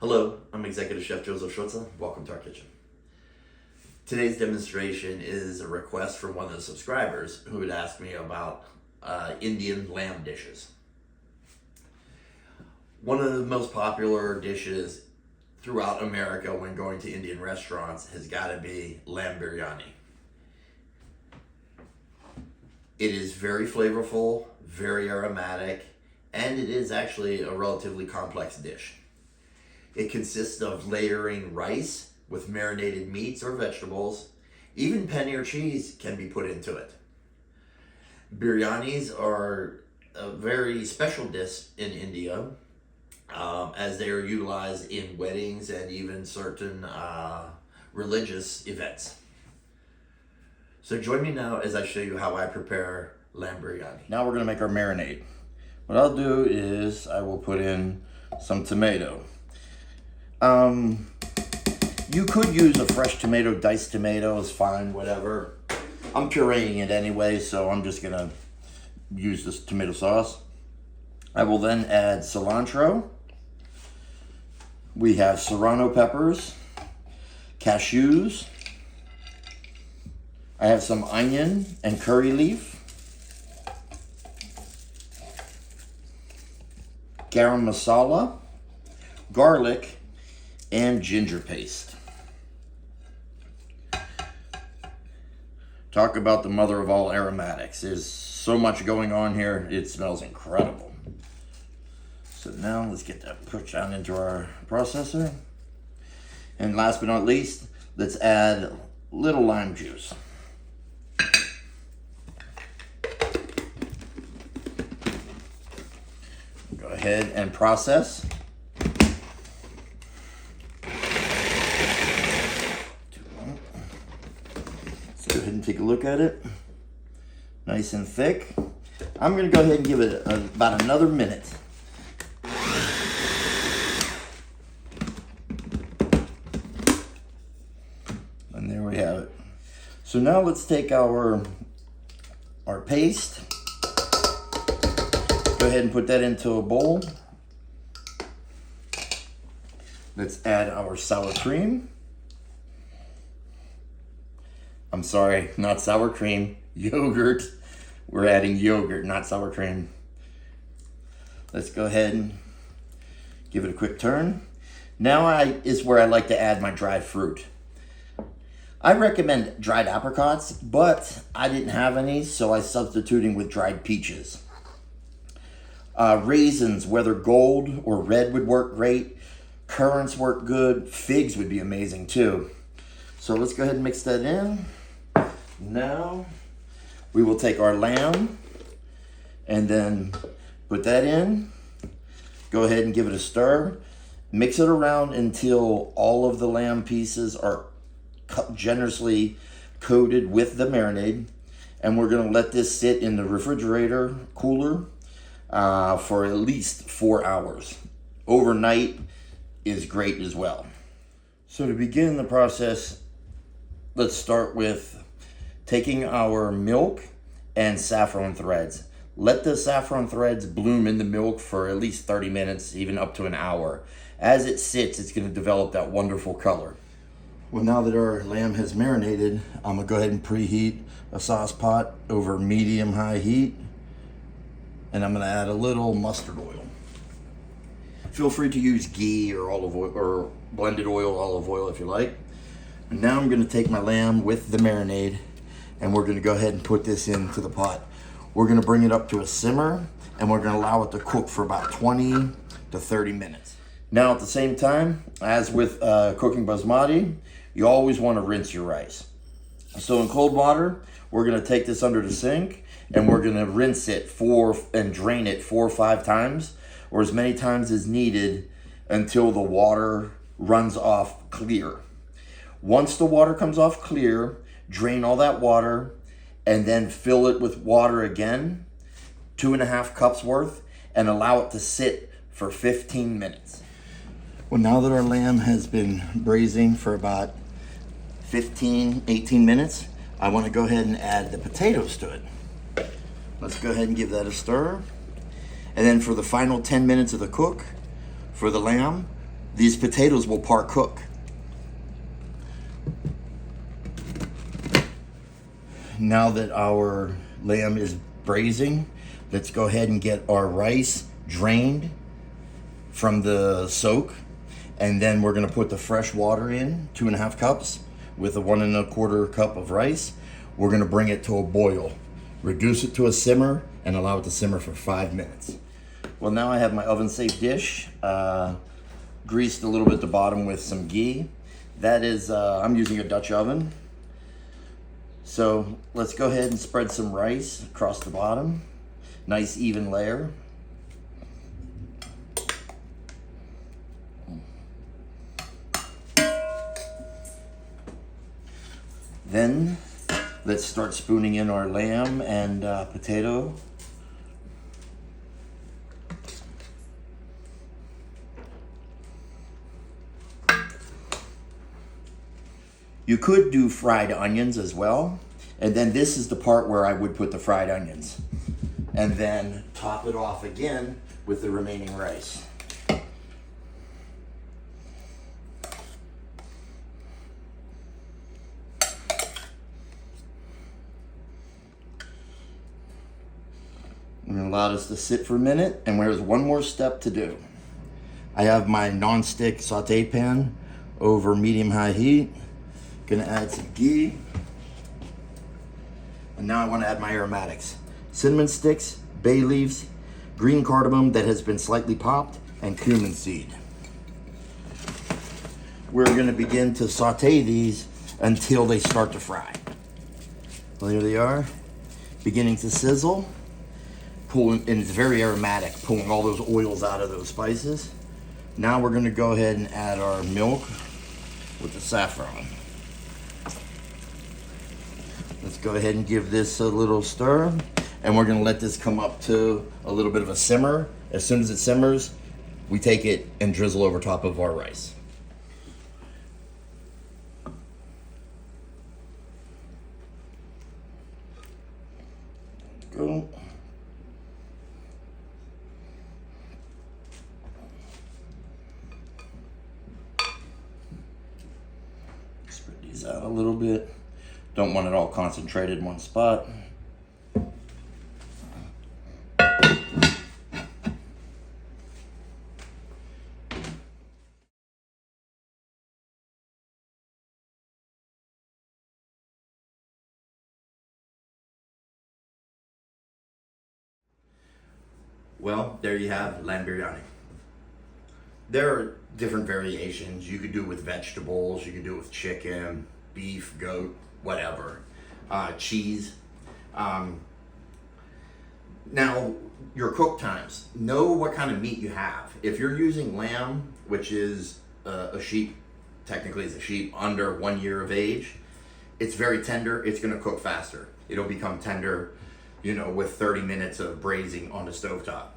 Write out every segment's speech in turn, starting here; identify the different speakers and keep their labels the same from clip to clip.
Speaker 1: Hello, I'm Executive Chef Joseph Schutze. Welcome to our kitchen. Today's demonstration is a request from one of the subscribers who had asked me about Indian lamb dishes. One of the most popular dishes throughout America when going to Indian restaurants has got to be lamb biryani. It is very flavorful, very aromatic, and it is actually a relatively complex dish. It consists of layering rice with marinated meats or vegetables. Even paneer cheese can be put into it. Biryanis are a very special dish in India, as they are utilized in weddings and even certain religious events. So join me now as I show you how I prepare lamb biryani.
Speaker 2: Now we're gonna make our marinade. What I'll do is I will put in some tomato. You could use a fresh tomato, diced tomato is fine, whatever. I'm pureeing it anyway, so I'm just gonna use this tomato sauce. I will then add cilantro. We have Serrano peppers, cashews. I have some onion and curry leaf. Garam masala, garlic, and ginger paste. Talk about the mother of all aromatics. There's so much going on here, it smells incredible. So now let's get that pushed down into our processor. And last but not least, let's add a little lime juice. Go ahead and process. Go ahead and take a look at it. Nice and thick. I'm going to go ahead and give it about another minute. And there we have it. So now let's take our paste. Go ahead and put that into a bowl. Let's add our sour cream. I'm sorry, not sour cream, yogurt. We're adding yogurt, not sour cream. Let's go ahead and give it a quick turn. Now is where I like to add my dried fruit. I recommend dried apricots, but I didn't have any, so I substituting with dried peaches. Raisins, whether gold or red, would work great. Currants work good. Figs would be amazing too. So let's go ahead and mix that in. Now we will take our lamb and then put that in. Go ahead and give it a stir. Mix it around until all of the lamb pieces are generously coated with the marinade. And we're going to let this sit in the refrigerator cooler for at least 4 hours. Overnight is great as well. So to begin the process, let's start with taking our milk and saffron threads. Let the saffron threads bloom in the milk for at least 30 minutes, even up to an hour. As it sits, it's going to develop that wonderful color. Well, now that our lamb has marinated, I'm going to go ahead and preheat a sauce pot over medium-high heat. And I'm going to add a little mustard oil. Feel free to use ghee or olive oil or blended oil, olive oil if you like. And now I'm going to take my lamb with the marinade and we're going to go ahead and put this into the pot. We're going to bring it up to a simmer and we're going to allow it to cook for about 20 to 30 minutes. Now at the same time, as with cooking basmati, you always want to rinse your rice. So in cold water, we're going to take this under the sink and we're going to rinse it and drain it 4 or 5 times or as many times as needed until the water runs off clear. Once the water comes off clear, drain all that water and then fill it with water again, 2.5 cups worth, and allow it to sit for 15 minutes. Well, now that our lamb has been braising for about 18 minutes, I want to go ahead and add the potatoes to it. Let's go ahead and give that a stir. And then for the final 10 minutes of the cook, for the lamb, these potatoes will par cook. Now that our lamb is braising, let's go ahead and get our rice drained from the soak. And then we're gonna put the fresh water in, 2.5 cups, with a 1.25 cup of rice. We're gonna bring it to a boil, reduce it to a simmer, and allow it to simmer for 5 minutes. Well, now I have my oven safe dish, greased a little bit at the bottom with some ghee. That is, I'm using a Dutch oven. So let's go ahead and spread some rice across the bottom. Nice even layer. Then let's start spooning in our lamb and potato. You could do fried onions as well. And then this is the part where I would put the fried onions. And then top it off again with the remaining rice. And allow this to sit for a minute. And there's one more step to do. I have my non-stick saute pan over medium-high heat. Gonna add some ghee. And now I want to add my aromatics. Cinnamon sticks, bay leaves, green cardamom that has been slightly popped, and cumin seed. We're gonna begin to saute these until they start to fry. Well, here they are, beginning to sizzle. And it's very aromatic, pulling all those oils out of those spices. Now we're gonna go ahead and add our milk with the saffron. Let's go ahead and give this a little stir, and we're gonna let this come up to a little bit of a simmer. As soon as it simmers, we take it and drizzle over top of our rice. Go. Spread these out a little bit. Don't want it all concentrated in one spot.
Speaker 1: Well, there you have lamb biryani. There are different variations. You could do it with vegetables, you could do it with chicken, beef, goat, whatever, cheese. Now, your cook times. Know what kind of meat you have. If you're using lamb, which is a sheep, technically it's a sheep under 1 year of age, it's very tender. It's going to cook faster. It'll become tender, with 30 minutes of braising on the stovetop.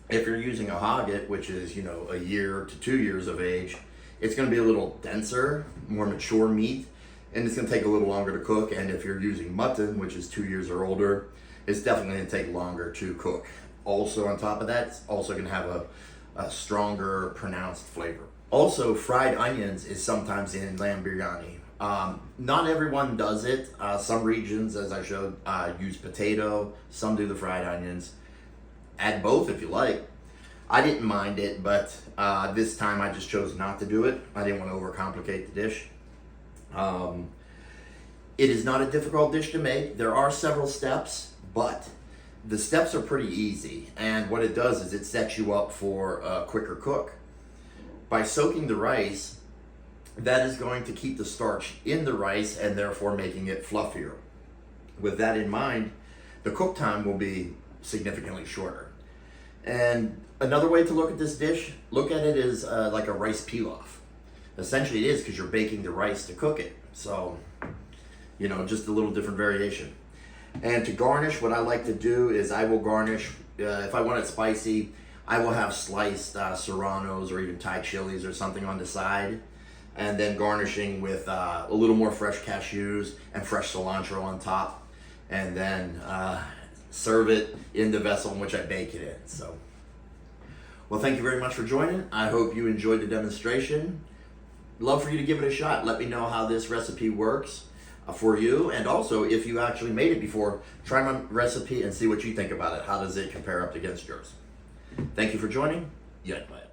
Speaker 1: If you're using a hogget, which is, 1 year to 2 years of age, it's going to be a little denser, more mature meat, and it's going to take a little longer to cook. And if you're using mutton, which is 2 years or older, it's definitely going to take longer to cook. Also, on top of that, it's also going to have a stronger, pronounced flavor. Also, fried onions is sometimes in lamb biryani. Not everyone does it. Some regions, as I showed, use potato. Some do the fried onions. Add both if you like. I didn't mind it, but this time I just chose not to do it. I didn't want to overcomplicate the dish. It is not a difficult dish to make. There are several steps, but the steps are pretty easy. And what it does is it sets you up for a quicker cook. By soaking the rice, that is going to keep the starch in the rice and therefore making it fluffier. With that in mind, the cook time will be significantly shorter. And another way to look at this dish, look at it as like a rice pilaf. Essentially it is, because you're baking the rice to cook it. So, just a little different variation. And to garnish, what I like to do is I will garnish, if I want it spicy, I will have sliced serranos or even Thai chilies or something on the side. And then garnishing with a little more fresh cashews and fresh cilantro on top. And then serve it in the vessel in which I bake it in. So Well, thank you very much for joining. I hope you enjoyed the demonstration. Love for you to give it a shot. Let me know how this recipe works for you. And also, if you actually made it before, try my recipe and see what you think about it. How does it compare up against yours? Thank you for joining. Yet, bye.